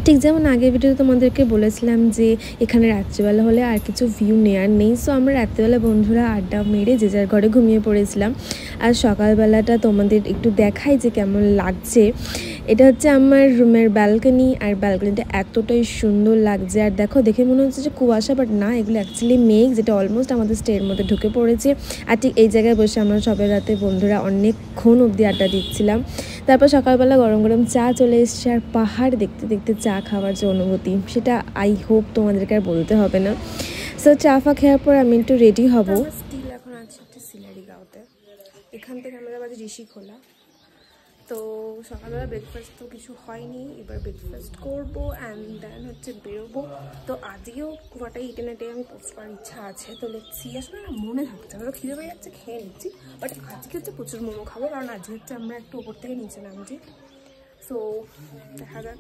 ঠিক যেমন আগের ভিডিওতে তোমাদেরকে বলেছিলাম যে এখানে রাত্রিবেলা হলে আর কিছু ভিউ নেওয়ার নেই, সো আমরা রাত্রিবেলা বন্ধুরা আড্ডা মেরে যে যার ঘরে ঘুমিয়ে পড়েছিলাম। আর সকালবেলাটা তোমাদের একটু দেখাই যে কেমন লাগছে। এটা হচ্ছে আমার রুমের ব্যালকনি, আর ব্যালকনিটা এতটাই সুন্দর লাগছে। আর দেখো, দেখে মনে হচ্ছে যে কুয়াশা, বাট না, এগুলো অ্যাকচুয়ালি মেঘ, যেটা অলমোস্ট আমাদের স্টের মধ্যে ঢুকে পড়েছে। আর ঠিক এই জায়গায় বসে আমরা সবাই রাতে বন্ধুরা অনেকক্ষণ অবধি আড্ডা দিচ্ছিলাম। তারপর সকালবেলা গরম গরম চা চলে এসছে, আর পাহাড় দেখতে দেখতে চা খাওয়ার যে অনুভূতি, সেটা আই হোপ তোমাদেরকে আর বলতে হবে না। সো চা ফা খাওয়ার পর আমি একটু রেডি হব। স্টিল এখন আছি একটু সিলারি গাঁওতে, এখান থেকে আমাদের বাজে ঋষিখোলা। তো সকালবেলা ব্রেকফাস্ট তো কিছু হয়নি, এবার ব্রেকফাস্ট করবো অ্যান্ড দেন হচ্ছে বেরোবো। তো আজকেও কোয়াটাই ইন্টারনেটে আমি পোস্ট করার ইচ্ছা আছে, তো লেটসি। আসলে না মনে থাকছে না, তো খিদে পেয়ে যাচ্ছে, খেয়ে নিচ্ছি। বাট আজকে হচ্ছে প্রচুর মোমো খাবো, কারণ আজকে হচ্ছে আমরা একটু ওপর থেকে নিচে নামছি। সো দেখা যাক।